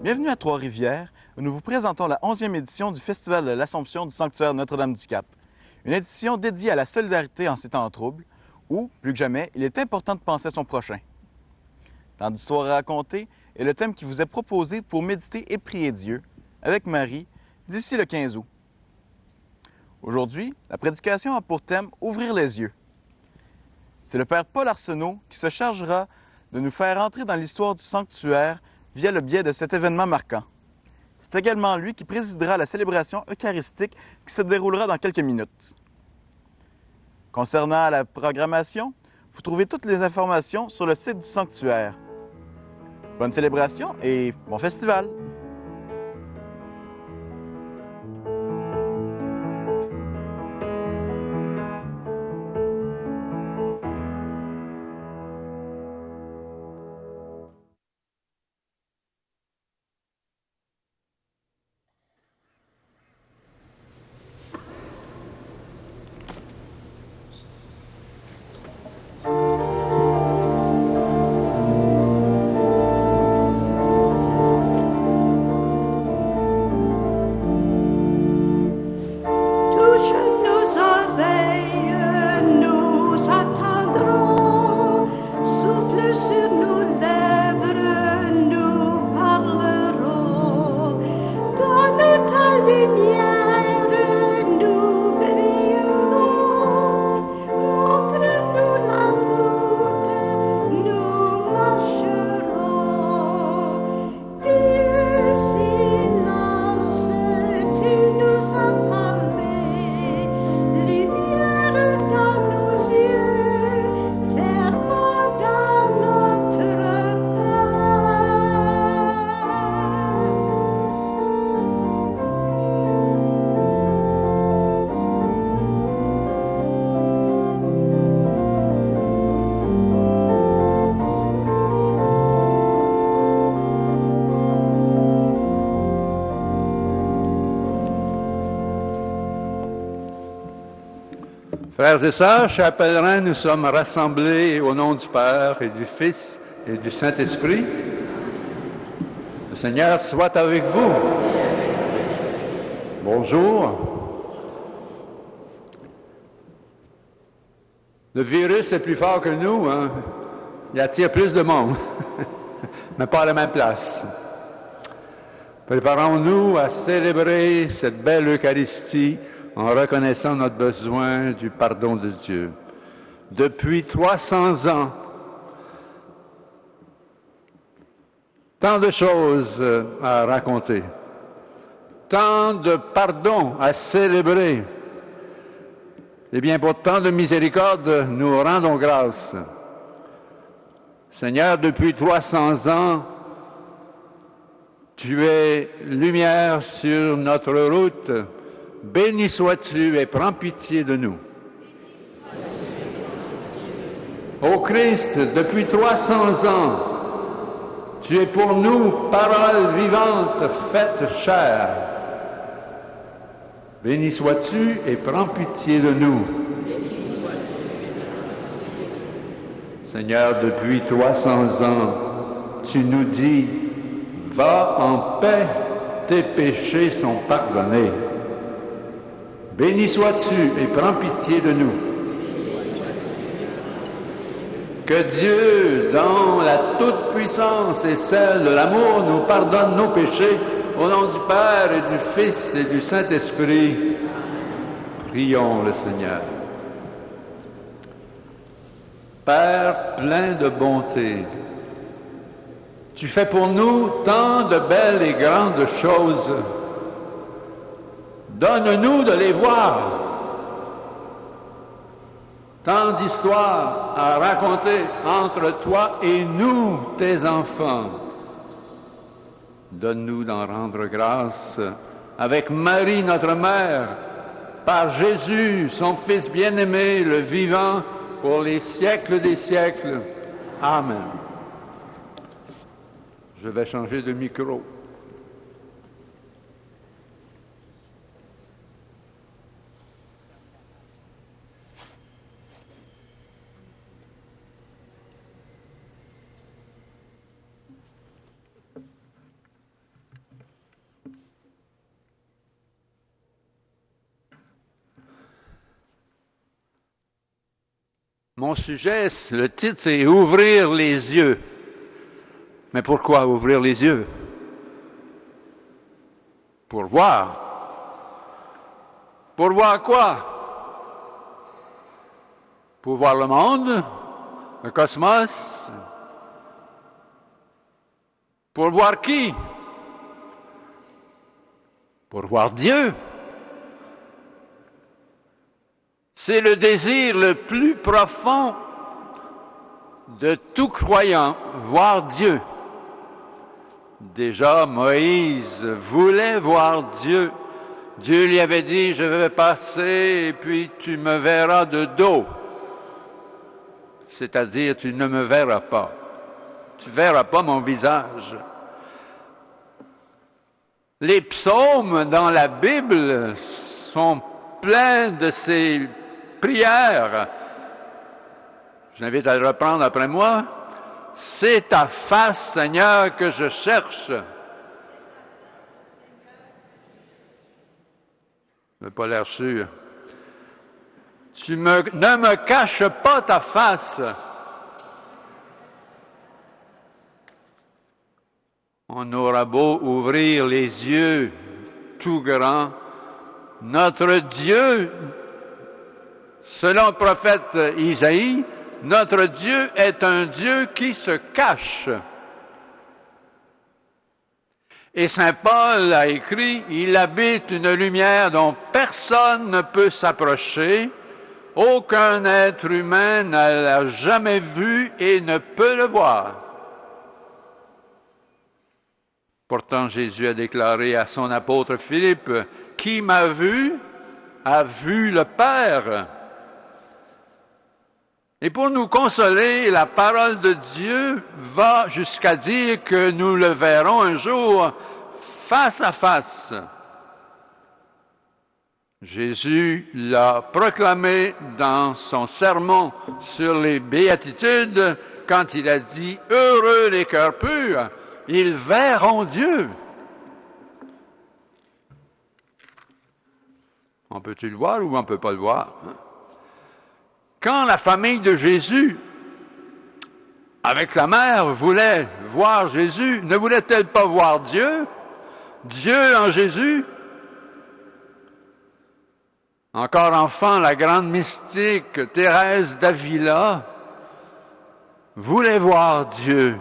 Bienvenue à Trois-Rivières, où nous vous présentons la 11e édition du Festival de l'Assomption du Sanctuaire Notre-Dame-du-Cap. Une édition dédiée à la solidarité en ces temps troubles, où, plus que jamais, il est important de penser à son prochain. Tant d'histoires à raconter est le thème qui vous est proposé pour méditer et prier Dieu, avec Marie, d'ici le 15 août. Aujourd'hui, la prédication a pour thème « Ouvrir les yeux ». C'est le Père Paul Arsenault qui se chargera de nous faire entrer dans l'histoire du sanctuaire via le biais de cet événement marquant. C'est également lui qui présidera la célébration eucharistique qui se déroulera dans quelques minutes. Concernant la programmation, vous trouvez toutes les informations sur le site du sanctuaire. Bonne célébration et bon festival! Frères et sœurs, chers pèlerins, nous sommes rassemblés au nom du Père et du Fils et du Saint-Esprit. Le Seigneur soit avec vous. Bonjour. Le virus est plus fort que nous, hein? Il attire plus de monde, mais pas à la même place. Préparons-nous à célébrer cette belle Eucharistie en reconnaissant notre besoin du pardon de Dieu. Depuis 300 ans, tant de choses à raconter, tant de pardon à célébrer. Eh bien, pour tant de miséricorde, nous rendons grâce. Seigneur, depuis 300 ans, tu es lumière sur notre route. Béni sois-tu et prends pitié de nous. Ô Christ, depuis 300 ans, tu es pour nous parole vivante faite chair. Béni sois-tu et prends pitié de nous. Seigneur, depuis 300 ans, tu nous dis, va en paix, tes péchés sont pardonnés. Béni sois-tu et prends pitié de nous. Que Dieu, dans la toute-puissance et celle de l'amour, nous pardonne nos péchés, au nom du Père et du Fils et du Saint-Esprit. Prions le Seigneur. Père plein de bonté, tu fais pour nous tant de belles et grandes choses. Donne-nous de les voir. Tant d'histoires à raconter entre toi et nous, tes enfants. Donne-nous d'en rendre grâce avec Marie, notre mère, par Jésus, son Fils bien-aimé, le vivant, pour les siècles des siècles. Amen. Je vais changer de micro. Mon sujet, le titre, c'est « Ouvrir les yeux ». Mais pourquoi ouvrir les yeux? Pour voir. Pour voir quoi? Pour voir le monde, le cosmos. Pour voir qui? Pour voir Dieu. C'est le désir le plus profond de tout croyant, voir Dieu. Déjà, Moïse voulait voir Dieu. Dieu lui avait dit, je vais passer et puis tu me verras de dos. C'est-à-dire, tu ne me verras pas. Tu verras pas mon visage. Les psaumes dans la Bible sont pleins de ces prières. Je l'invite à le reprendre après moi. C'est ta face, Seigneur, que je cherche. Je n'ai pas l'air sûr. Ne me cache pas ta face. On aura beau ouvrir les yeux tout grands, notre Dieu, selon le prophète Isaïe, notre Dieu est un Dieu qui se cache. Et Saint Paul a écrit, il habite une lumière dont personne ne peut s'approcher, aucun être humain ne l'a jamais vu et ne peut le voir. Pourtant, Jésus a déclaré à son apôtre Philippe, « Qui m'a vu, a vu le Père. » Et pour nous consoler, la parole de Dieu va jusqu'à dire que nous le verrons un jour face à face. Jésus l'a proclamé dans son sermon sur les béatitudes quand il a dit « Heureux les cœurs purs, ils verront Dieu. » On peut-tu le voir ou on ne peut pas le voir? Quand la famille de Jésus, avec la mère, voulait voir Jésus, ne voulait-elle pas voir Dieu? Dieu en Jésus? Encore enfant, la grande mystique Thérèse d'Avila voulait voir Dieu.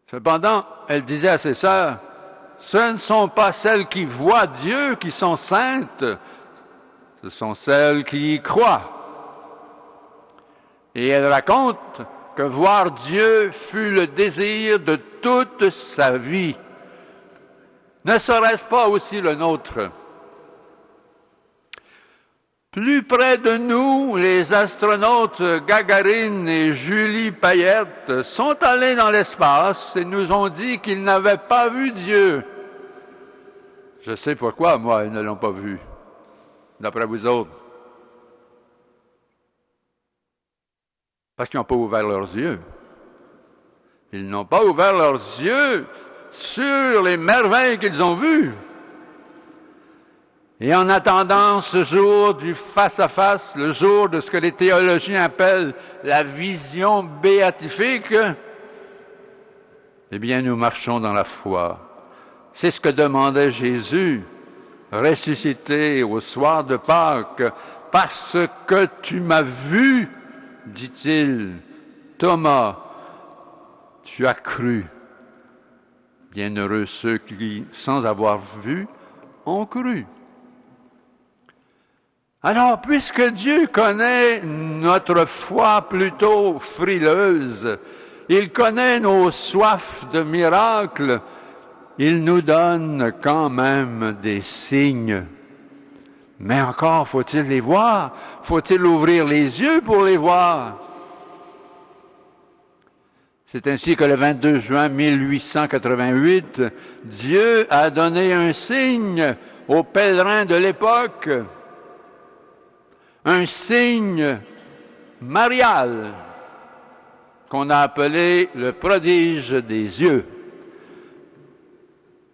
Cependant, elle disait à ses sœurs, « Ce ne sont pas celles qui voient Dieu qui sont saintes, ce sont celles qui y croient. » Et elle raconte que voir Dieu fut le désir de toute sa vie. Ne serait-ce pas aussi le nôtre? Plus près de nous, les astronautes Gagarine et Julie Payette sont allés dans l'espace et nous ont dit qu'ils n'avaient pas vu Dieu. Je sais pourquoi, moi, ils ne l'ont pas vu. D'après vous autres. Parce qu'ils n'ont pas ouvert leurs yeux. Ils n'ont pas ouvert leurs yeux sur les merveilles qu'ils ont vues. Et en attendant ce jour du face-à-face, le jour de ce que les théologiens appellent la vision béatifique, eh bien, nous marchons dans la foi. C'est ce que demandait Jésus, ressuscité au soir de Pâques. « Parce que tu m'as vu, dit-il, Thomas, tu as cru. Bienheureux ceux qui, sans avoir vu, ont cru. » Alors, puisque Dieu connaît notre foi plutôt frileuse, il connaît nos soifs de miracles, il nous donne quand même des signes. Mais encore, faut-il les voir? Faut-il ouvrir les yeux pour les voir? C'est ainsi que le 22 juin 1888, Dieu a donné un signe aux pèlerins de l'époque. Un signe marial qu'on a appelé le prodige des yeux.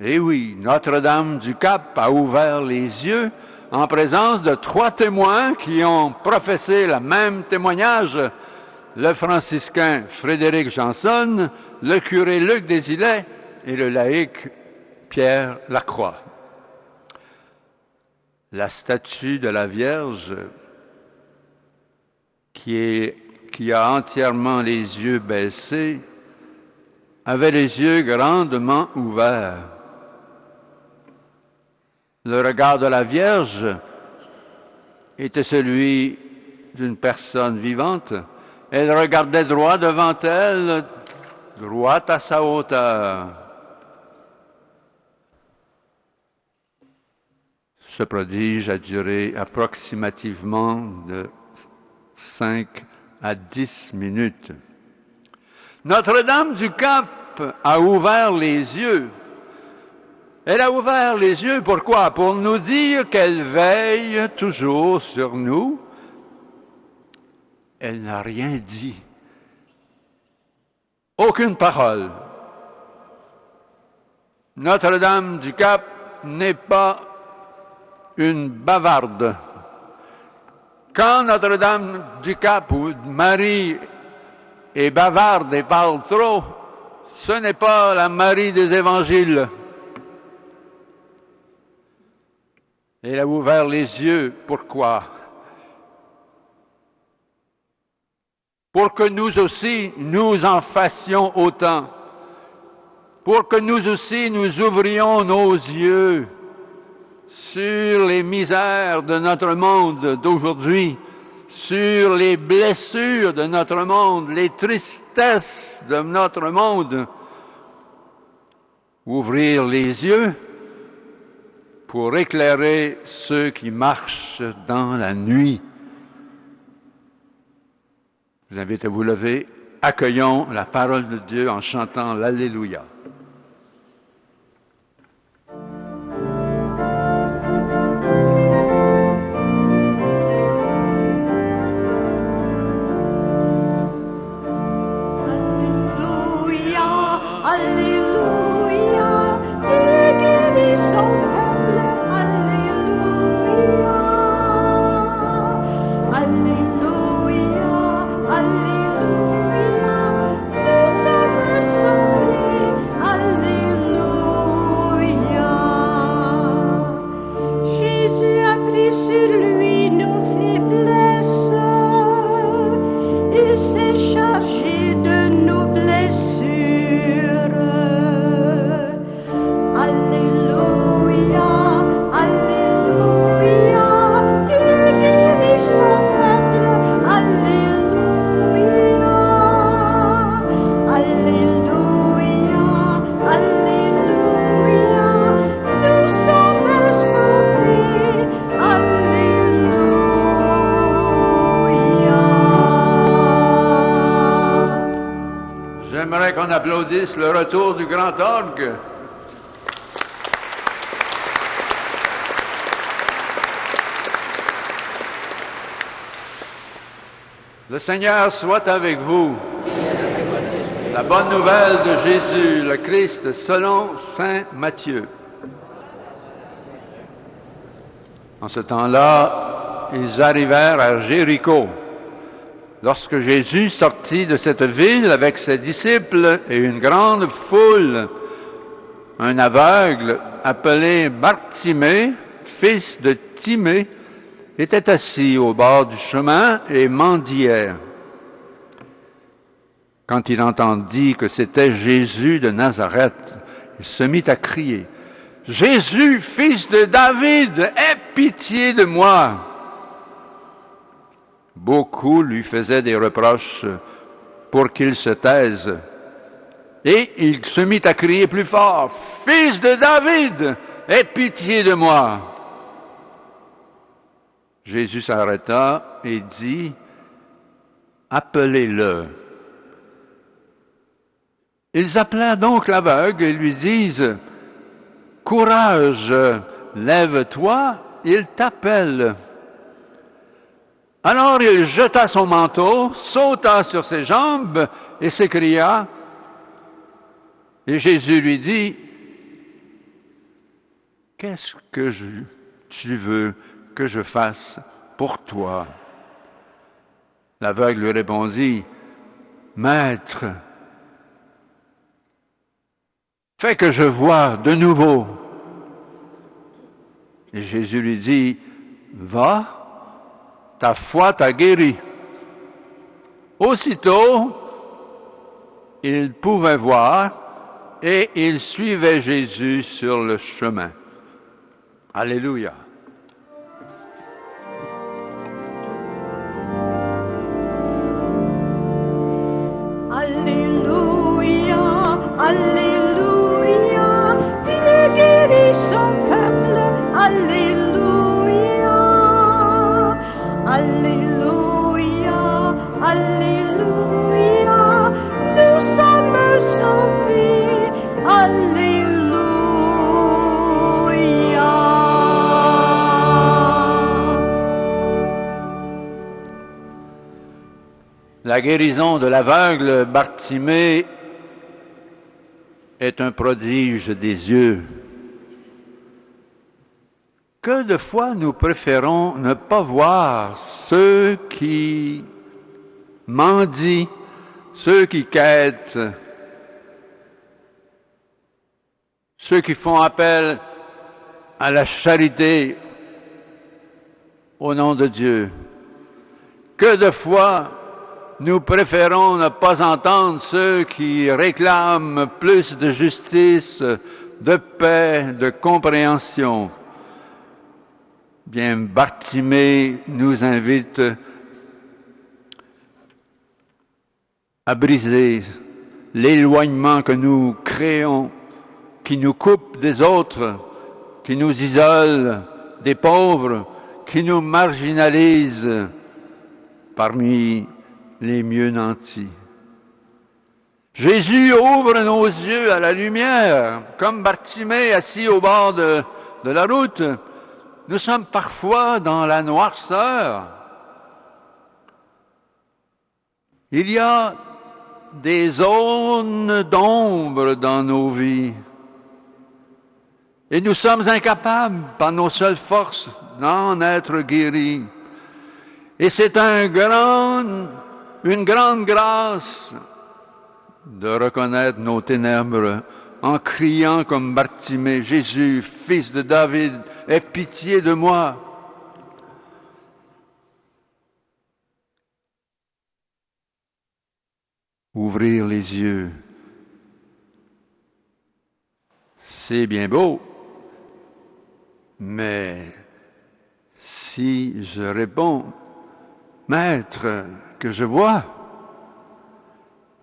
Et oui, Notre-Dame du Cap a ouvert les yeux en présence de 3 témoins qui ont professé le même témoignage, le franciscain Frédéric Janson, le curé Luc Desilets et le laïc Pierre Lacroix. La statue de la Vierge, qui a entièrement les yeux baissés, avait les yeux grandement ouverts. Le regard de la Vierge était celui d'une personne vivante. Elle regardait droit devant elle, droit à sa hauteur. Ce prodige a duré approximativement de 5 à 10 minutes. Notre-Dame du Cap a ouvert les yeux. Elle a ouvert les yeux, pourquoi? Pour nous dire qu'elle veille toujours sur nous. Elle n'a rien dit. Aucune parole. Notre-Dame du Cap n'est pas une bavarde. Quand Notre-Dame du Cap ou Marie est bavarde et parle trop, ce n'est pas la Marie des évangiles. Elle a ouvert les yeux. Pourquoi? Pour que nous aussi, nous en fassions autant. Pour que nous aussi, nous ouvrions nos yeux sur les misères de notre monde d'aujourd'hui, sur les blessures de notre monde, les tristesses de notre monde. Ouvrir les yeux pour éclairer ceux qui marchent dans la nuit. Je vous invite à vous lever. Accueillons la parole de Dieu en chantant l'Alléluia. J'aimerais qu'on applaudisse le retour du grand orgue. Le Seigneur soit avec vous. La bonne nouvelle de Jésus, le Christ, selon saint Matthieu. En ce temps-là, ils arrivèrent à Jéricho. Lorsque Jésus sortit de cette ville avec ses disciples et une grande foule, un aveugle appelé Bartimée, fils de Timée, était assis au bord du chemin et mendiait. Quand il entendit que c'était Jésus de Nazareth, il se mit à crier, « Jésus, fils de David, aie pitié de moi !» Beaucoup lui faisaient des reproches pour qu'il se taise. Et il se mit à crier plus fort, « Fils de David, aie pitié de moi !» Jésus s'arrêta et dit, « Appelez-le. » Ils appelèrent donc l'aveugle et lui disent, « Courage, lève-toi, il t'appelle. » Alors il jeta son manteau, sauta sur ses jambes et s'écria. Et Jésus lui dit, « Qu'est-ce que tu veux que je fasse pour toi? » L'aveugle lui répondit, « Maître, fais que je voie de nouveau. » Et Jésus lui dit, « Va, ta foi t'a guéri. » Aussitôt, il pouvait voir et il suivait Jésus sur le chemin. Alléluia. Alléluia, Alléluia, Dieu guérit son peuple. Alléluia, Alléluia, Alléluia, nous sommes sauvés. Alléluia. La guérison de l'aveugle Bartimée est un prodige des yeux. Que de fois nous préférons ne pas voir ceux qui mendient, ceux qui quêtent, ceux qui font appel à la charité au nom de Dieu. Que de fois nous préférons ne pas entendre ceux qui réclament plus de justice, de paix, de compréhension. Bien, Bartimée nous invite à briser l'éloignement que nous créons, qui nous coupe des autres, qui nous isole des pauvres, qui nous marginalise parmi les mieux nantis. Jésus ouvre nos yeux à la lumière, comme Bartimée assis au bord de la route. Nous sommes parfois dans la noirceur. Il y a des zones d'ombre dans nos vies. Et nous sommes incapables, par nos seules forces, d'en être guéris. Et c'est une grande grâce de reconnaître nos ténèbres en criant comme Bartimée, « Jésus, fils de David, aie pitié de moi. » Ouvrir les yeux, c'est bien beau, mais si je réponds, « Maître, que je vois »,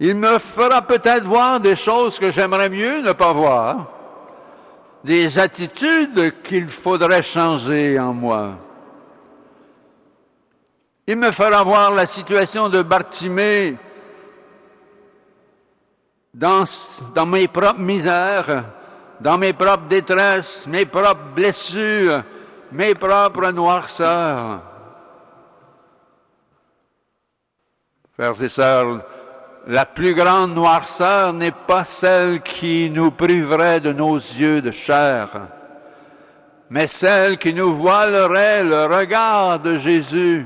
il me fera peut-être voir des choses que j'aimerais mieux ne pas voir, des attitudes qu'il faudrait changer en moi. Il me fera voir la situation de Bartimée dans mes propres misères, dans mes propres détresses, mes propres blessures, mes propres noirceurs. Frères et sœurs, la plus grande noirceur n'est pas celle qui nous priverait de nos yeux de chair, mais celle qui nous voilerait le regard de Jésus,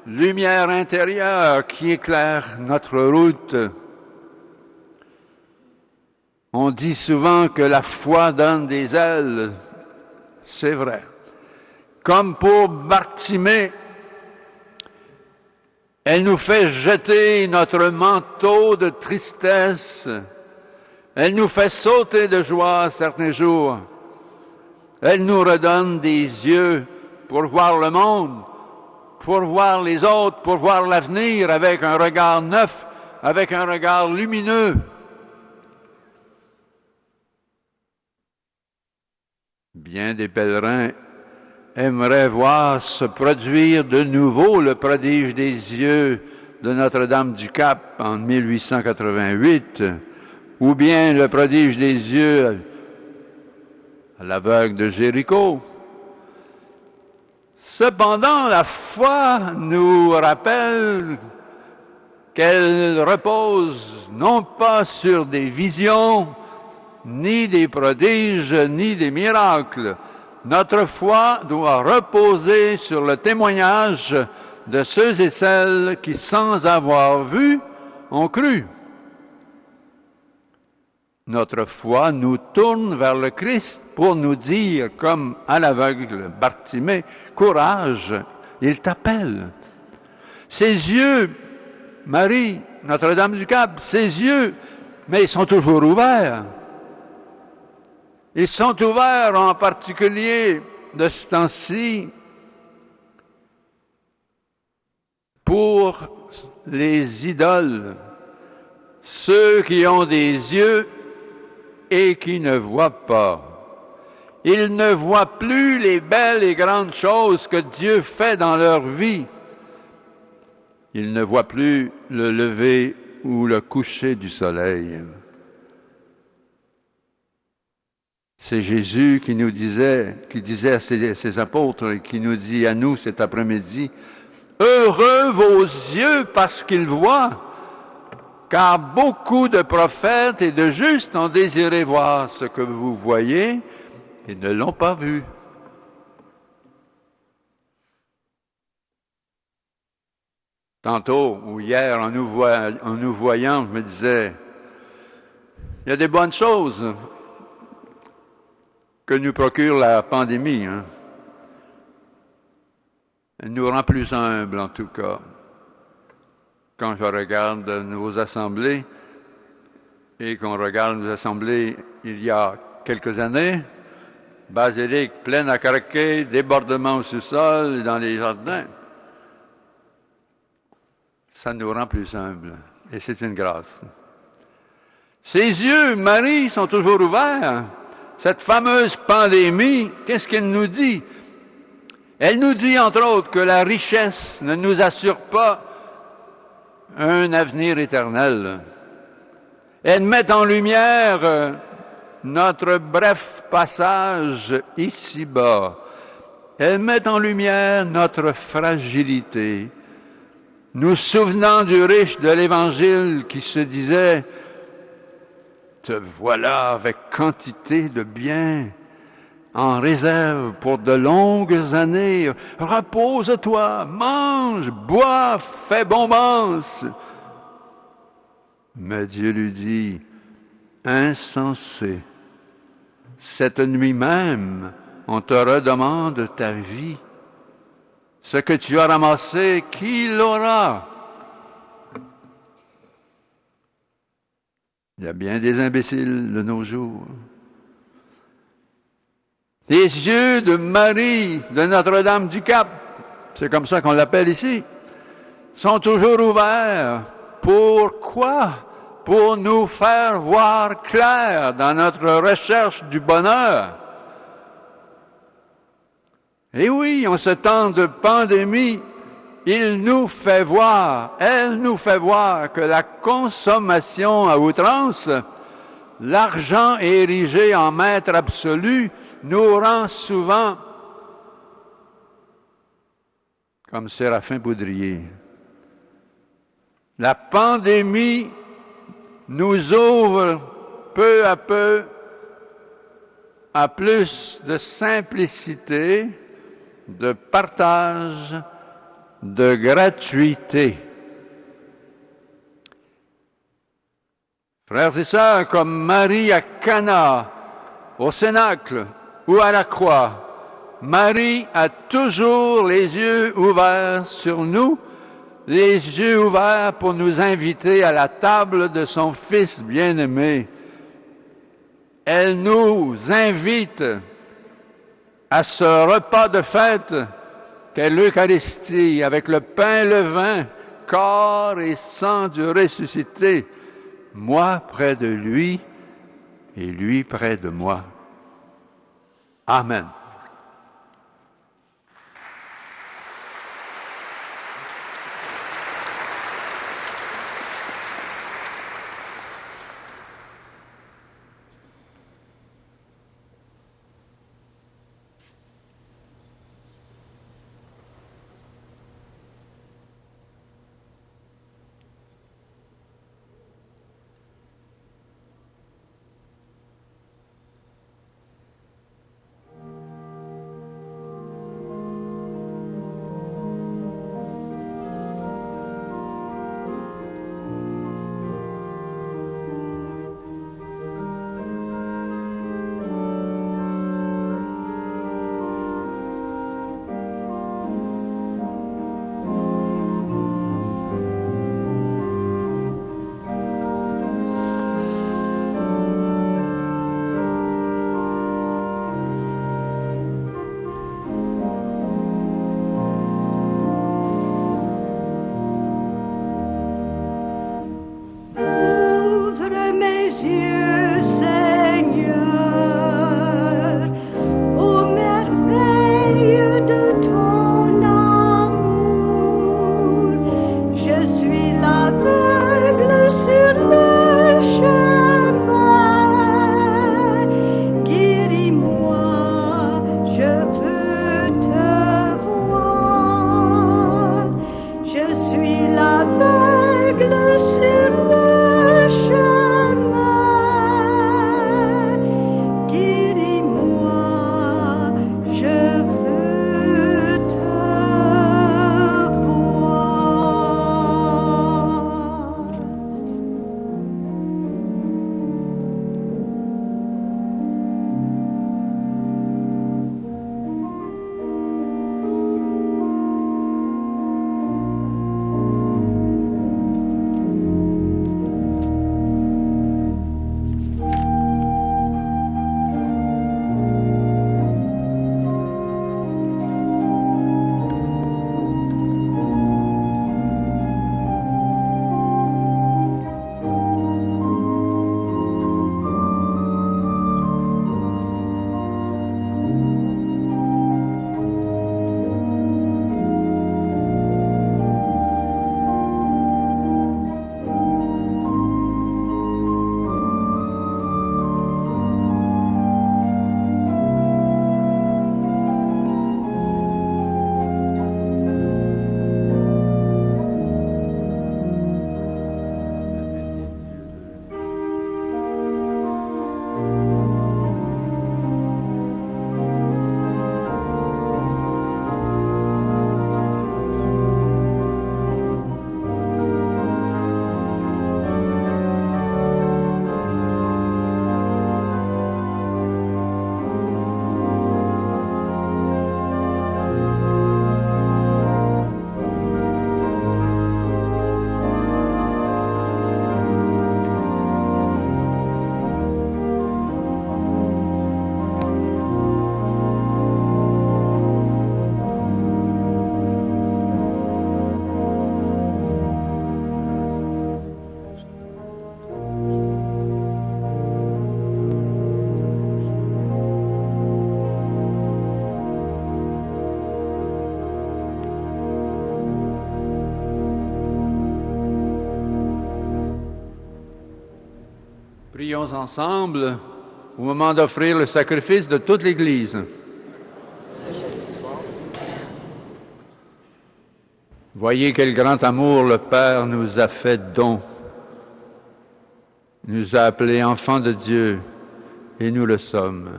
lumière intérieure qui éclaire notre route. On dit souvent que la foi donne des ailes, c'est vrai. Comme pour Bartimée, elle nous fait jeter notre manteau de tristesse. Elle nous fait sauter de joie certains jours. Elle nous redonne des yeux pour voir le monde, pour voir les autres, pour voir l'avenir avec un regard neuf, avec un regard lumineux. Bien des pèlerins aimeraient voir se produire de nouveau le prodige des yeux de Notre-Dame-du-Cap en 1888, ou bien le prodige des yeux à l'aveugle de Jéricho. Cependant, la foi nous rappelle qu'elle repose non pas sur des visions, ni des prodiges, ni des miracles, Notre foi doit reposer sur le témoignage de ceux et celles qui, sans avoir vu, ont cru. Notre foi nous tourne vers le Christ pour nous dire, comme à l'aveugle Bartimée, « Courage, il t'appelle ». Ses yeux, Marie, Notre-Dame du Cap, ses yeux, mais ils sont toujours ouverts. Ils sont ouverts en particulier de ce temps-ci pour les idoles, ceux qui ont des yeux et qui ne voient pas. Ils ne voient plus les belles et grandes choses que Dieu fait dans leur vie. Ils ne voient plus le lever ou le coucher du soleil. C'est Jésus qui disait à ses apôtres et qui nous dit à nous cet après-midi, « Heureux vos yeux parce qu'ils voient, car beaucoup de prophètes et de justes ont désiré voir ce que vous voyez et ne l'ont pas vu. » Tantôt, ou hier, en nous voyant, je me disais, il y a des bonnes choses que nous procure la pandémie. Elle nous rend plus humbles, en tout cas. Quand je regarde nos assemblées et qu'on regarde nos assemblées il y a quelques années, basilique pleine à craquer, débordement au sous-sol et dans les jardins, ça nous rend plus humbles. Et c'est une grâce. Ses yeux, Marie, sont toujours ouverts. Cette fameuse pandémie, qu'est-ce qu'elle nous dit? Elle nous dit, entre autres, que la richesse ne nous assure pas un avenir éternel. Elle met en lumière notre bref passage ici-bas. Elle met en lumière notre fragilité, nous souvenant du riche de l'Évangile qui se disait « Te voilà avec quantité de biens en réserve pour de longues années. Repose-toi, mange, bois, fais bombance. » Mais Dieu lui dit « Insensé, cette nuit même, on te redemande ta vie. Ce que tu as ramassé, qui l'aura? » Il y a bien des imbéciles de nos jours. Les yeux de Marie, de Notre-Dame du Cap, c'est comme ça qu'on l'appelle ici, sont toujours ouverts. Pourquoi? Pour nous faire voir clair dans notre recherche du bonheur. Et oui, en ce temps de pandémie, elle nous fait voir que la consommation à outrance, l'argent érigé en maître absolu, nous rend souvent comme Séraphin Poudrier. La pandémie nous ouvre peu à peu à plus de simplicité, de partage, de gratuité. Frères et sœurs, comme Marie à Cana, au Cénacle ou à la croix, Marie a toujours les yeux ouverts sur nous, les yeux ouverts pour nous inviter à la table de son Fils bien-aimé. Elle nous invite à ce repas de fête qu'est l'Eucharistie, avec le pain et le vin, corps et sang du ressuscité, moi près de lui et lui près de moi. Amen. Prions ensemble au moment d'offrir le sacrifice de toute l'Église. Voyez quel grand amour le Père nous a fait don. Il nous a appelés enfants de Dieu, et nous le sommes.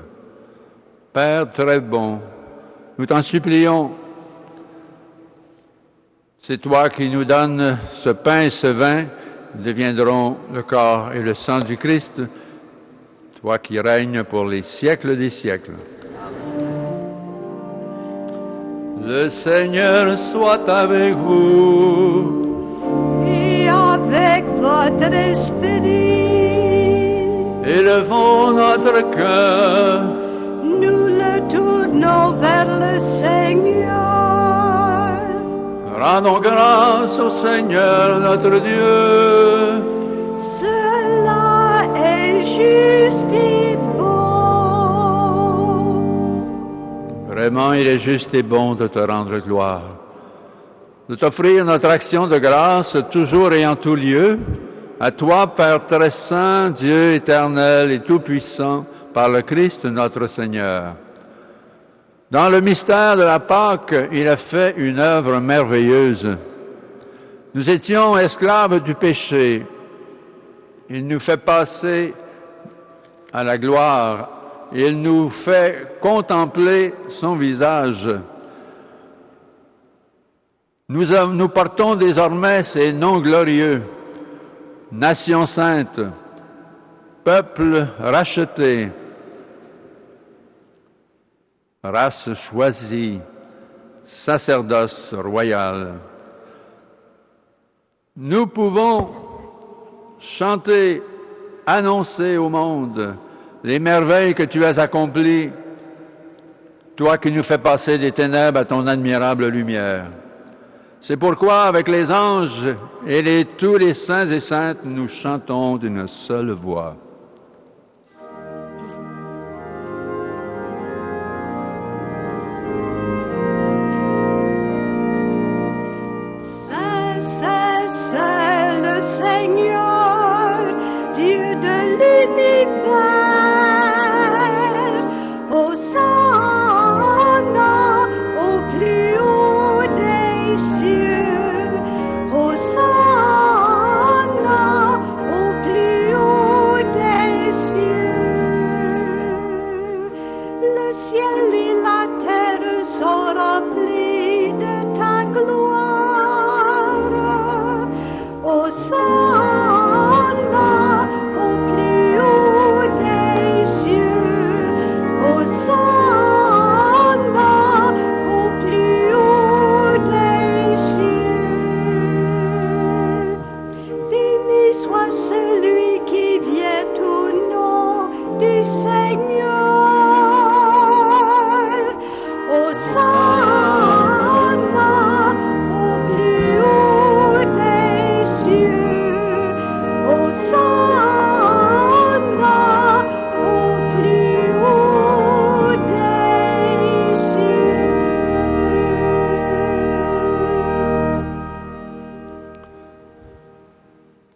Père très bon, nous t'en supplions. C'est toi qui nous donnes ce pain et ce vin, deviendront le corps et le sang du Christ, toi qui règnes pour les siècles des siècles. Le Seigneur soit avec vous. Et avec votre esprit. Élevons notre cœur. Nous le tournons vers le Seigneur. Rendons grâce au Seigneur notre Dieu. Cela est juste et bon. Vraiment, il est juste et bon de te rendre gloire, de t'offrir notre action de grâce toujours et en tout lieu, à toi, Père très saint, Dieu éternel et tout-puissant, par le Christ notre Seigneur. Dans le mystère de la Pâque, il a fait une œuvre merveilleuse. Nous étions esclaves du péché. Il nous fait passer à la gloire. Il nous fait contempler son visage. Nous portons désormais ces noms glorieux. Nation sainte, peuple racheté, race choisie, sacerdoce royal. Nous pouvons chanter, annoncer au monde les merveilles que tu as accomplies, toi qui nous fais passer des ténèbres à ton admirable lumière. C'est pourquoi, avec les anges et tous les saints et saintes, nous chantons d'une seule voix.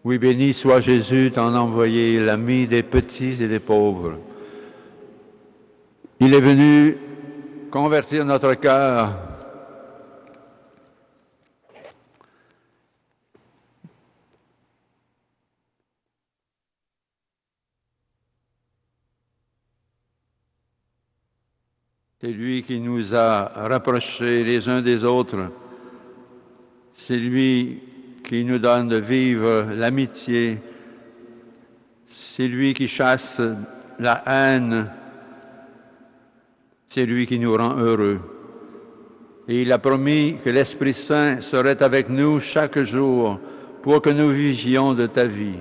Oui, béni soit Jésus, t'en envoyé l'ami des petits et des pauvres. Il est venu convertir notre cœur. C'est lui qui nous a rapprochés les uns des autres. C'est lui qui nous donne de vivre l'amitié. C'est lui qui chasse la haine. C'est lui qui nous rend heureux. Et il a promis que l'Esprit Saint serait avec nous chaque jour pour que nous vivions de ta vie.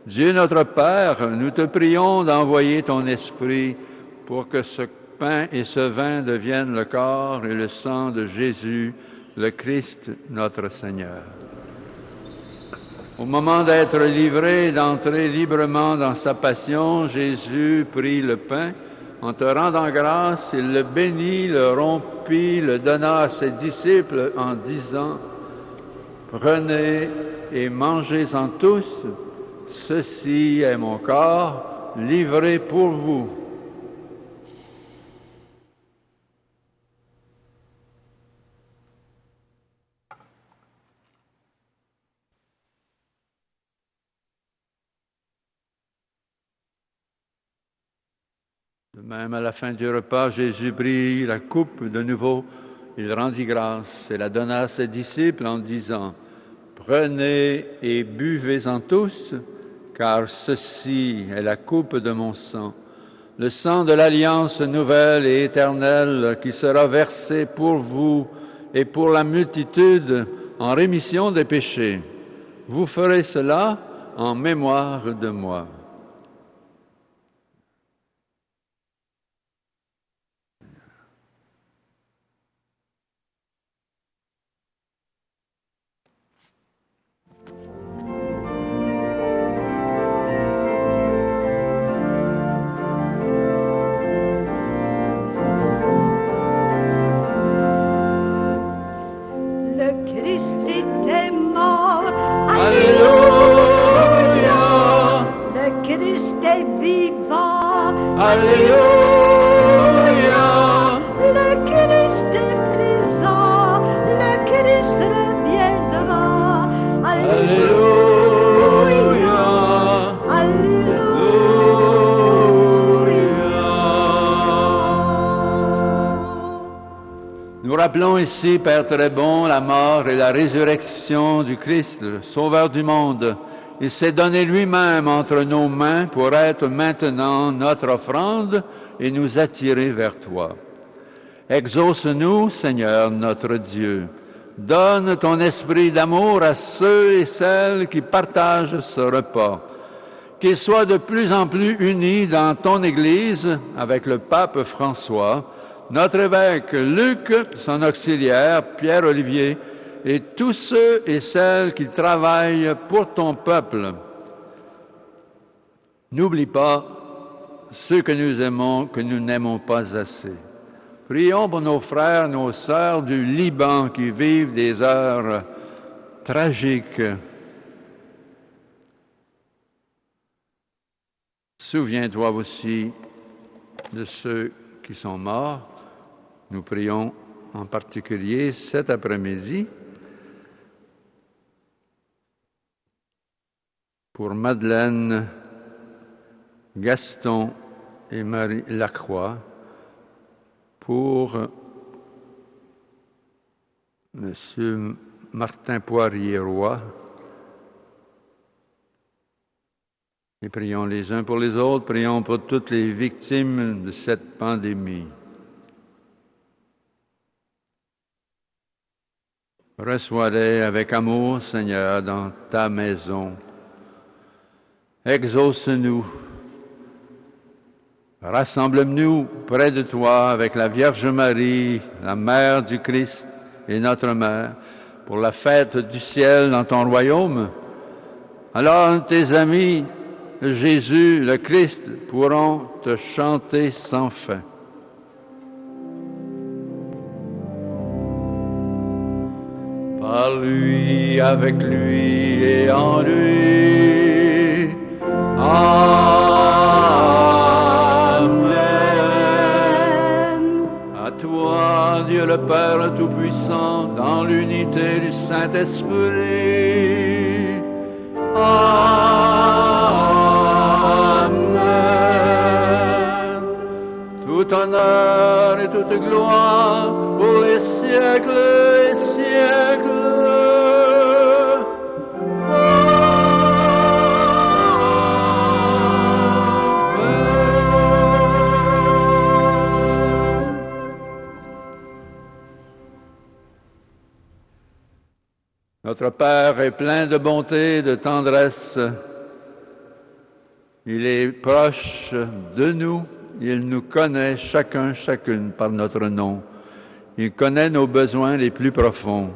Dieu notre Père, nous te prions d'envoyer ton Esprit pour que ce pain et ce vin deviennent le corps et le sang de Jésus, le Christ notre Seigneur. Au moment d'être livré, d'entrer librement dans sa passion, Jésus prit le pain. En te rendant grâce, il le bénit, le rompit, le donna à ses disciples en disant « Prenez et mangez-en tous, ceci est mon corps livré pour vous. De même, à la fin du repas, Jésus prit la coupe de nouveau, il rendit grâce et la donna à ses disciples en disant « Prenez et buvez-en tous, car ceci est la coupe de mon sang, le sang de l'alliance nouvelle et éternelle qui sera versé pour vous et pour la multitude en rémission des péchés. Vous ferez cela en mémoire de moi. » Alléluia. Le Christ est présent, le Christ reviendra. Alléluia. Alléluia. Nous rappelons ici, Père très bon, la mort et la résurrection du Christ, le Sauveur du monde. Il s'est donné lui-même entre nos mains pour être maintenant notre offrande et nous attirer vers toi. Exauce-nous, Seigneur notre Dieu. Donne ton esprit d'amour à ceux et celles qui partagent ce repas. Qu'ils soient de plus en plus unis dans ton Église avec le pape François, notre évêque Luc, son auxiliaire Pierre-Olivier, et tous ceux et celles qui travaillent pour ton peuple. N'oublie pas ceux que nous aimons, que nous n'aimons pas assez. Prions pour nos frères, nos sœurs du Liban qui vivent des heures tragiques. Souviens-toi aussi de ceux qui sont morts. Nous prions en particulier cet après-midi pour Madeleine, Gaston et Marie Lacroix, pour Monsieur Martin Poirier-Roy, et prions les uns pour les autres, prions pour toutes les victimes de cette pandémie. Reçois-les avec amour, Seigneur, dans ta maison. Exauce-nous. Rassemble-nous près de toi avec la Vierge Marie, la Mère du Christ et notre Mère, pour la fête du ciel dans ton royaume. Alors tes amis, Jésus, le Christ, pourront te chanter sans fin. Par lui, avec lui et en lui. Amen. À toi, Dieu le Père Tout-Puissant, dans l'unité du Saint-Esprit. Amen. Tout honneur et toute gloire pour les siècles et siècles. Notre Père est plein de bonté et de tendresse. Il est proche de nous. Il nous connaît chacun, chacune par notre nom. Il connaît nos besoins les plus profonds.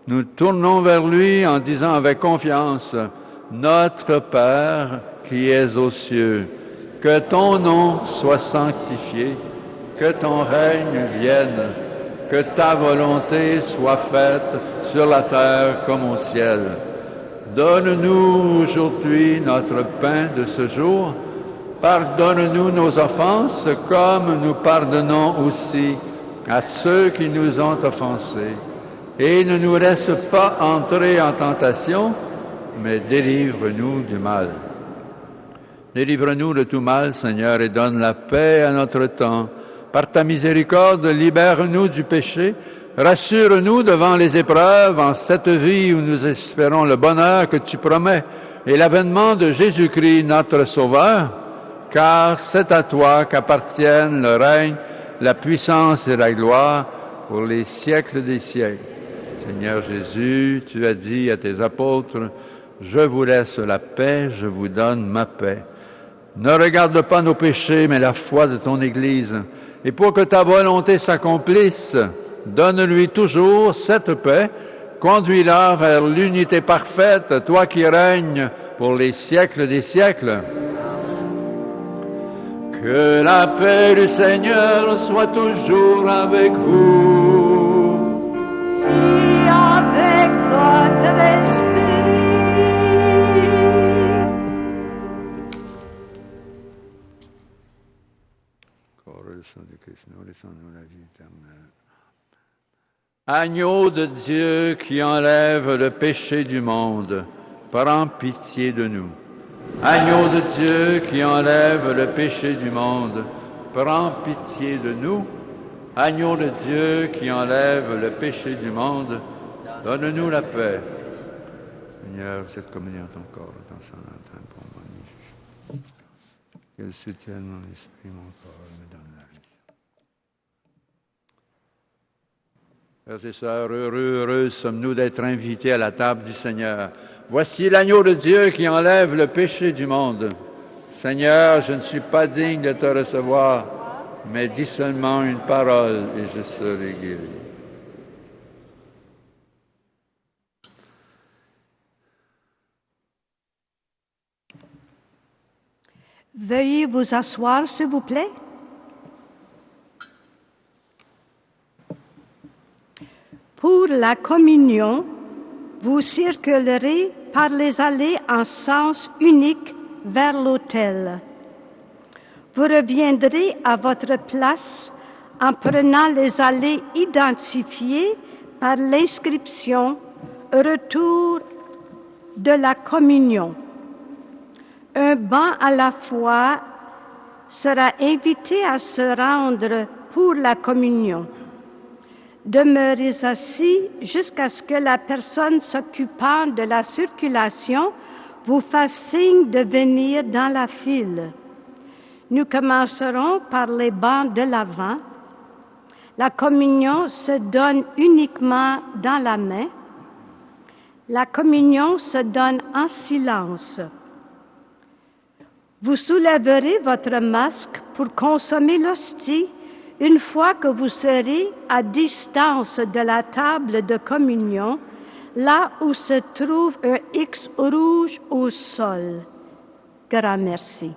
Nous tournons vers lui en disant avec confiance, « Notre Père qui es aux cieux, que ton nom soit sanctifié, que ton règne vienne, que ta volonté soit faite sur la terre comme au ciel. Donne-nous aujourd'hui notre pain de ce jour. Pardonne-nous nos offenses, comme nous pardonnons aussi à ceux qui nous ont offensés. Et ne nous laisse pas entrer en tentation, mais délivre-nous du mal. Délivre-nous de tout mal, Seigneur, et donne la paix à notre temps. Par ta miséricorde, libère-nous du péché. Rassure-nous devant les épreuves en cette vie où nous espérons le bonheur que tu promets et l'avènement de Jésus-Christ, notre Sauveur, car c'est à toi qu'appartiennent le règne, la puissance et la gloire pour les siècles des siècles. Seigneur Jésus, tu as dit à tes apôtres, « Je vous laisse la paix, je vous donne ma paix. » Ne regarde pas nos péchés, mais la foi de ton Église. Et pour que ta volonté s'accomplisse, donne-lui toujours cette paix, conduis-la vers l'unité parfaite, toi qui règnes pour les siècles des siècles. Que la paix du Seigneur soit toujours avec vous. Et avec votre esprit. Agneau de Dieu qui enlève le péché du monde, prends pitié de nous. Agneau de Dieu qui enlève le péché du monde, prends pitié de nous. Agneau de Dieu qui enlève le péché du monde, donne-nous la paix. Seigneur, cette communion ton corps, ton sang, ton sang pour moi. Qu'elle soutienne mon esprit, mon corps, me donne la vie. Frères et sœurs, heureux sommes-nous d'être invités à la table du Seigneur. Voici l'agneau de Dieu qui enlève le péché du monde. Seigneur, je ne suis pas digne de te recevoir, mais dis seulement une parole et je serai guéri. Veuillez vous asseoir, s'il vous plaît. Pour la communion, vous circulerez par les allées en sens unique vers l'autel. Vous reviendrez à votre place en prenant les allées identifiées par l'inscription « Retour de la communion ». Un banc à la fois sera invité à se rendre pour la communion. Demeurez assis jusqu'à ce que la personne s'occupant de la circulation vous fasse signe de venir dans la file. Nous commencerons par les bancs de l'avant. La communion se donne uniquement dans la main. La communion se donne en silence. Vous soulèverez votre masque pour consommer l'hostie une fois que vous serez à distance de la table de communion, là où se trouve un X rouge au sol. Grand merci.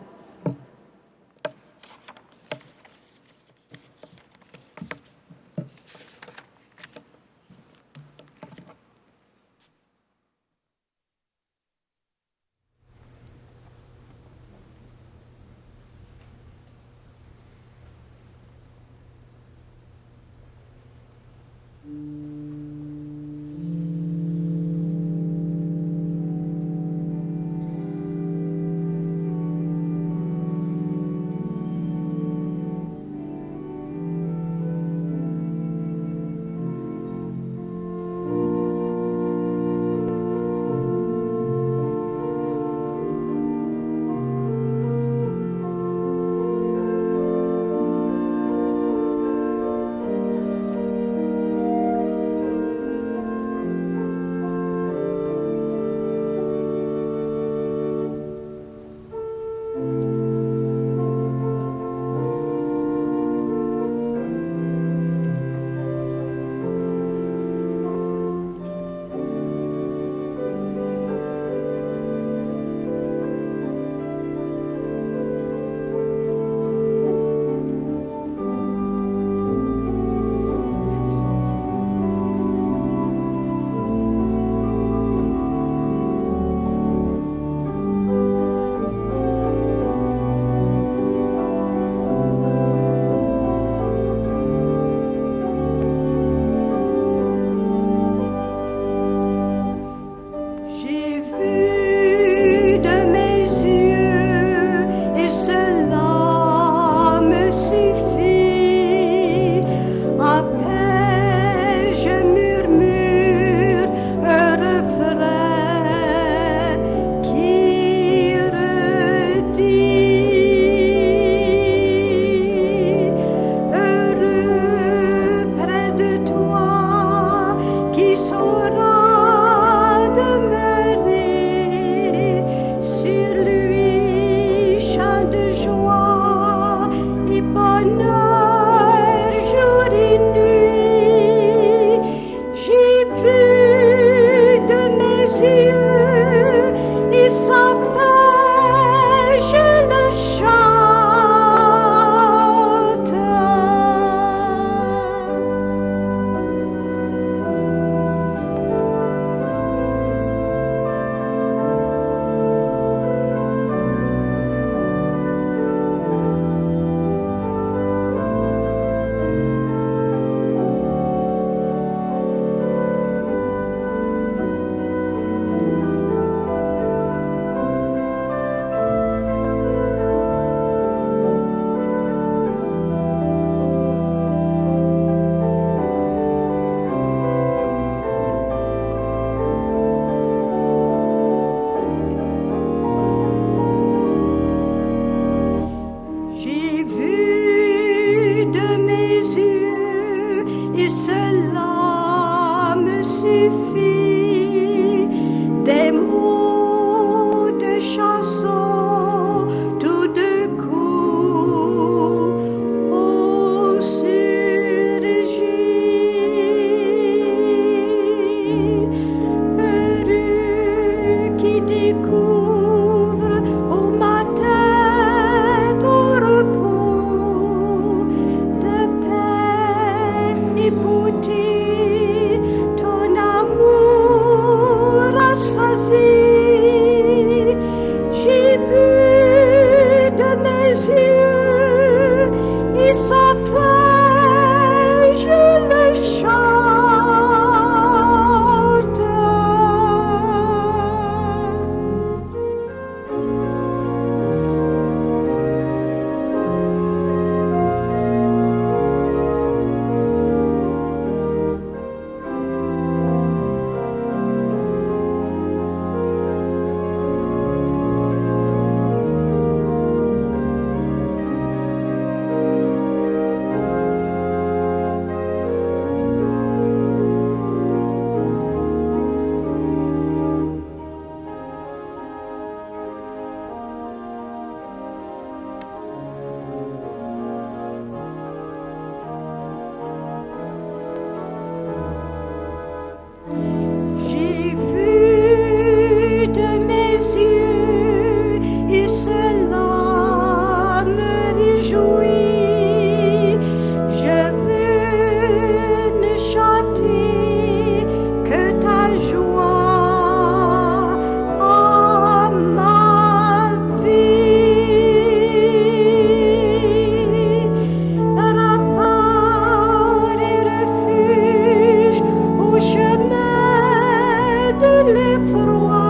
j'ai vu de mes yeux, et sans fin je le chante. J'ai vu de mes yeux et cela me réjouit. Je veux ne chanter que ta joie en ma vie. Rempart et refuge au chemin de l'effroi,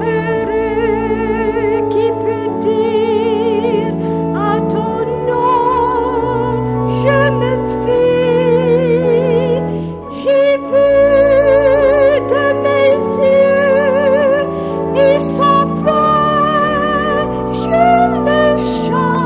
heureux qui peut dire à ton nom je me fie. J'ai vu de mes yeux et sans fin je le chante.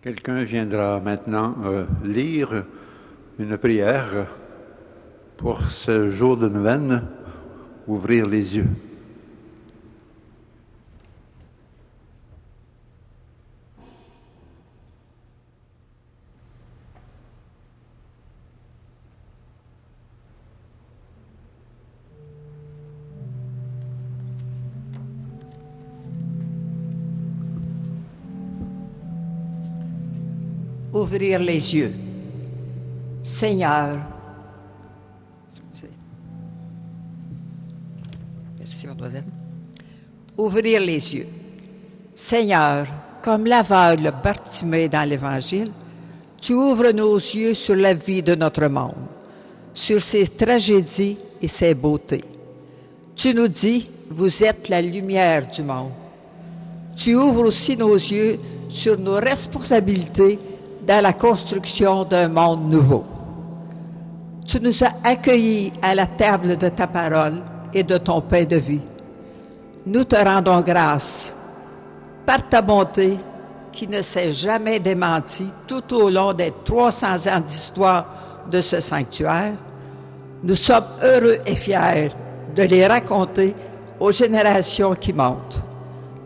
Quelqu'un viendra maintenant lire une prière pour ce jour de neuvaine, ouvrir les yeux. Ouvrir les yeux. Seigneur, merci mademoiselle. Ouvrir les yeux. Seigneur, comme l'aveugle Bartimée dans l'Évangile, tu ouvres nos yeux sur la vie de notre monde, sur ses tragédies et ses beautés. Tu nous dis, vous êtes la lumière du monde. Tu ouvres aussi nos yeux sur nos responsabilités dans la construction d'un monde nouveau. Tu nous as accueillis à la table de ta parole et de ton pain de vie. Nous te rendons grâce par ta bonté qui ne s'est jamais démentie tout au long des 300 ans d'histoire de ce sanctuaire. Nous sommes heureux et fiers de les raconter aux générations qui montent.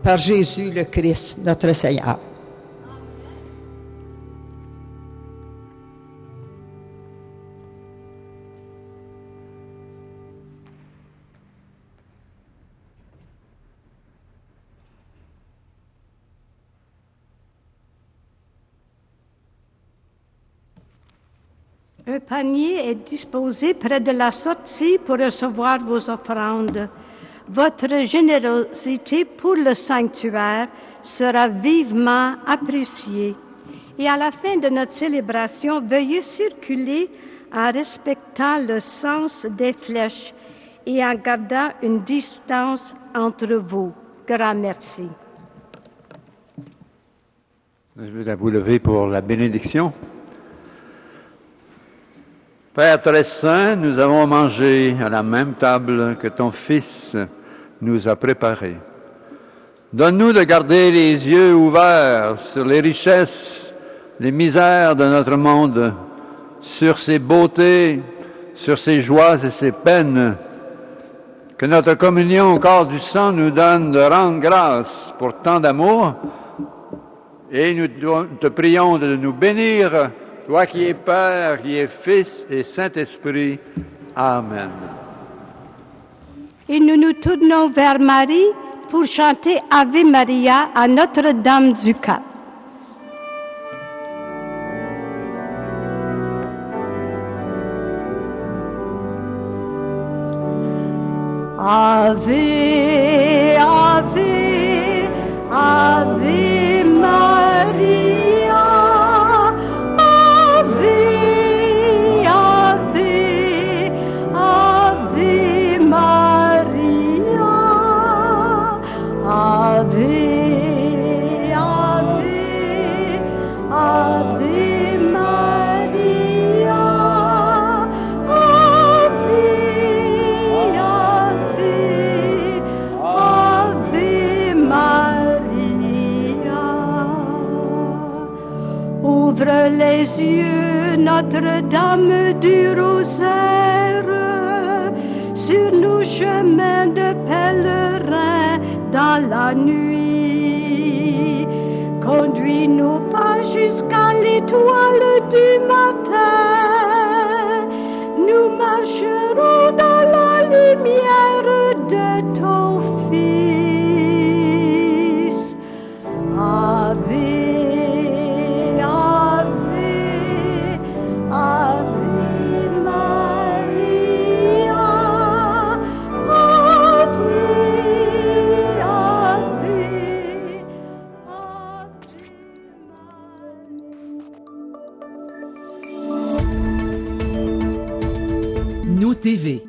Par Jésus le Christ, notre Seigneur. Un panier est disposé près de la sortie pour recevoir vos offrandes. Votre générosité pour le sanctuaire sera vivement appréciée. Et à la fin de notre célébration, veuillez circuler en respectant le sens des flèches et en gardant une distance entre vous. Grand merci. Je vais vous lever pour la bénédiction. Père très saint, nous avons mangé à la même table que ton Fils nous a préparé. Donne-nous de garder les yeux ouverts sur les richesses, les misères de notre monde, sur ses beautés, sur ses joies et ses peines. Que notre communion au corps du sang nous donne de rendre grâce pour tant d'amour et nous te prions de nous bénir, toi qui es Père, qui es Fils et Saint-Esprit. Amen. Et nous nous tournons vers Marie pour chanter Ave Maria à Notre-Dame du Cap. Ave, Ave, Ave Maria, Ave, Ave, Ave Maria, Ave, Ave, Ave Maria, Ave Maria. Ouvre les yeux, Notre-Dame du Rosaire, sur nos chemins de pèlerins dans la nuit. Conduis-nous pas jusqu'à l'étoile du matin. Nous marcherons dans la lumière de ton Fils. Ave, Ave, Ave Maria, Ave, Ave, Nous TV.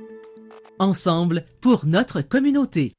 Ensemble pour notre communauté.